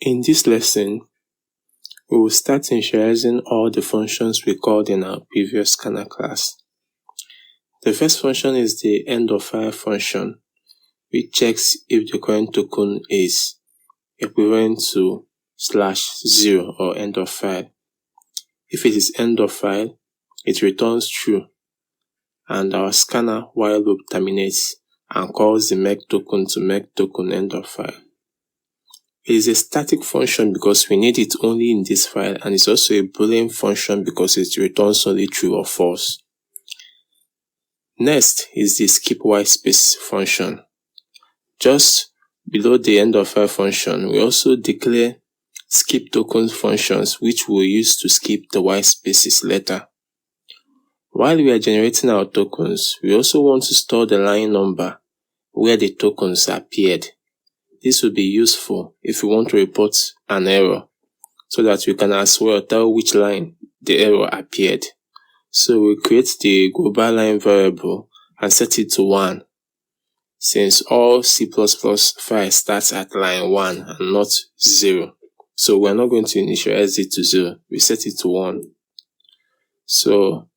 In this lesson, we will start initializing all the functions we called in our previous scanner class. The first function is the end of file function, which checks if the current token is equivalent to /0 or end of file. If it is end of file, it returns true, and our scanner while loop terminates and calls the make token to make token end of file. It is a static function because we need it only in this file, and it's also a Boolean function because it returns only true or false. Next is the skip whitespace function. Just below the end of file function, we also declare skip token functions which we'll use to skip the whitespaces later. While we are generating our tokens, we also want to store the line number where the tokens appeared. This will be useful if we want to report an error, so that we can as well tell which line the error appeared. So we create the global line variable and set it to 1, since all C++ files starts at line 1 and not 0. So we're not going to initialize it to 0, we set it to 1. So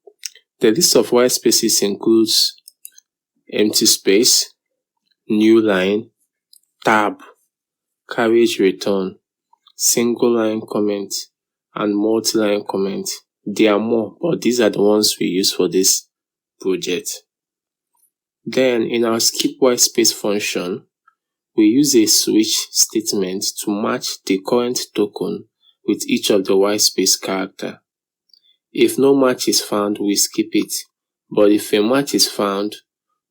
the list of white spaces includes empty space, new line, tab, carriage return, single line comment, and multi-line comment. There are more, but these are the ones we use for this project. Then in our skip whitespace function, we use a switch statement to match the current token with each of the whitespace character. If no match is found, we skip it, but if a match is found,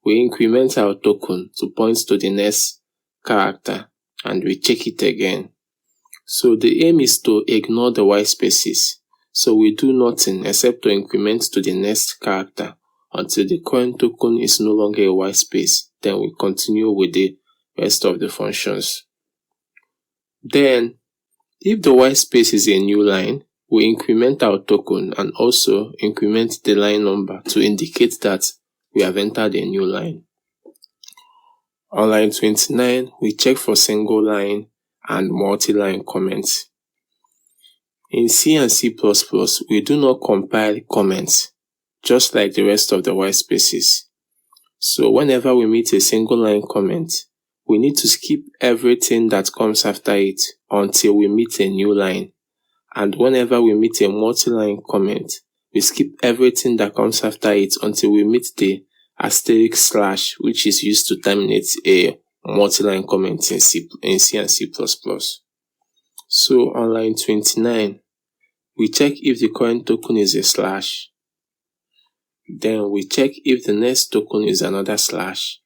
we increment our token to point to the next character and we check it again. So the aim is to ignore the whitespaces, so we do nothing except to increment to the next character until the current token is no longer a whitespace. Then we continue with the rest of the functions. Then, if the whitespace is a new line, we increment our token and also increment the line number to indicate that we have entered a new line. On line 29, we check for single line and multi-line comments. In C and C++, we do not compile comments, just like the rest of the whitespaces. So whenever we meet a single line comment, we need to skip everything that comes after it until we meet a new line. And whenever we meet a multi-line comment, we skip everything that comes after it until we meet the asterisk slash, which is used to terminate a multi-line comment in C and C++. So on line 29, we check if the current token is a slash. Then we check if the next token is another slash.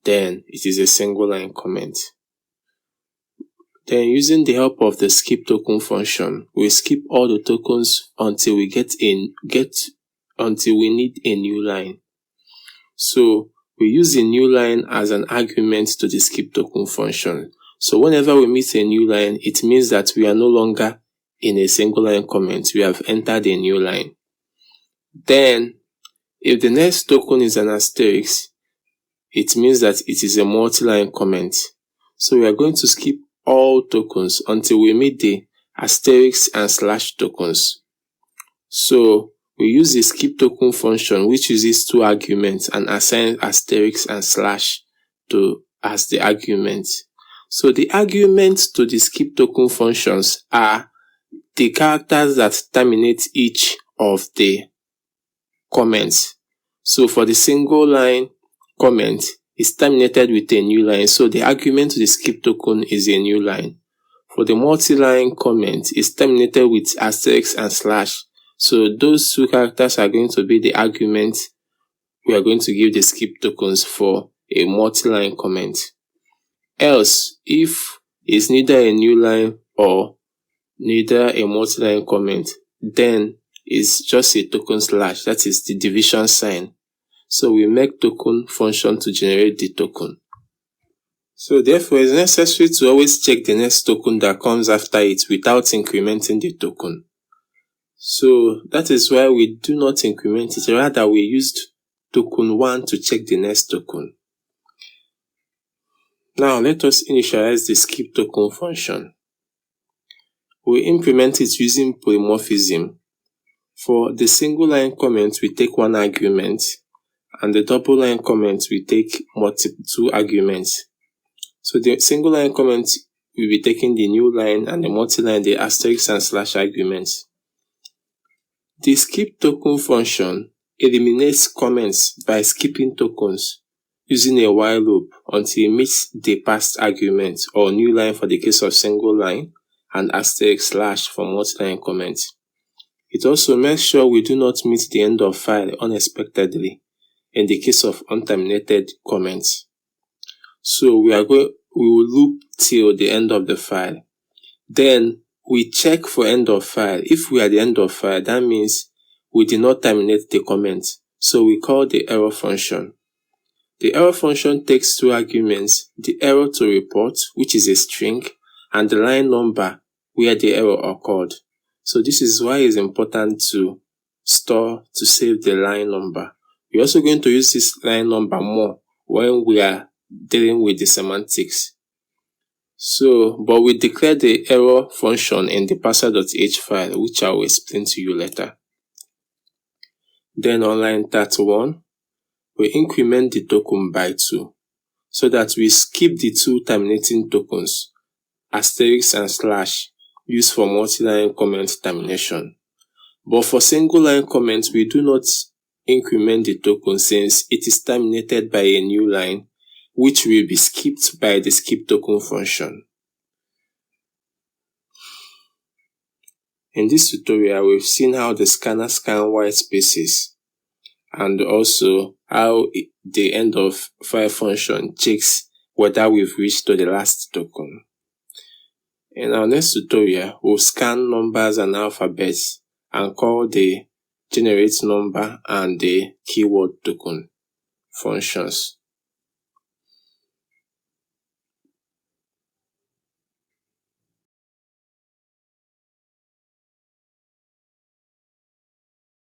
Then it is a single line comment. Then using the help of the skip token function, we skip all the tokens until we need a new line. So we use a new line as an argument to the skip token function. So whenever we meet a new line, it means that we are no longer in a single line comment, we have entered a new line. Then, if the next token is an asterisk, it means that it is a multi-line comment. So we are going to skip all tokens until we meet the asterisk and slash tokens. So we use the skip token function, which uses two arguments and assigns asterisk and slash as the arguments. So the arguments to the skip token functions are the characters that terminate each of the comments. So for the single line comment, is terminated with a new line, so the argument to the skip token is a new line. For the multi-line comment, is terminated with asterisk and slash, so those two characters are going to be the argument we are going to give the skip tokens for a multi-line comment. Else, if it's neither a new line or neither a multi-line comment, then it's just a token slash, that is the division sign. So we make token function to generate the token. So therefore, it's necessary to always check the next token that comes after it without incrementing the token. So that is why we do not increment it, rather we used token 1 to check the next token. Now let us initialize the skip token function. We implement it using polymorphism. For the single line comment, we take one argument, and the double line comment, we take two arguments. So the single line comment will be taking the new line, and the multi-line, the asterisk and slash arguments. The skip token function eliminates comments by skipping tokens using a while loop until it meets the passed argument or new line for the case of single line, and asterisk slash for multi-line comments. It also makes sure we do not meet the end of file unexpectedly in the case of unterminated comments. So we will loop till the end of the file. Then we check for end of file. If we are at the end of file, that means we did not terminate the comment. So we call the error function. The error function takes two arguments, the error to report, which is a string, and the line number where the error occurred. So this is why it's important to save the line number. We're also going to use this line number more when we are dealing with the semantics. But we declare the error function in the parser.h file, which I will explain to you later. Then on line 31, we increment the token by 2, so that we skip the two terminating tokens, asterisk and slash, used for multi-line comment termination. But for single line comments, we do not increment the token since it is terminated by a new line, which will be skipped by the skip token function. In this tutorial, we've seen how the scanner scans white spaces, and also how the end of file function checks whether we've reached to the last token. In our next tutorial, we'll scan numbers and alphabets and call the generate number and the keyword token functions.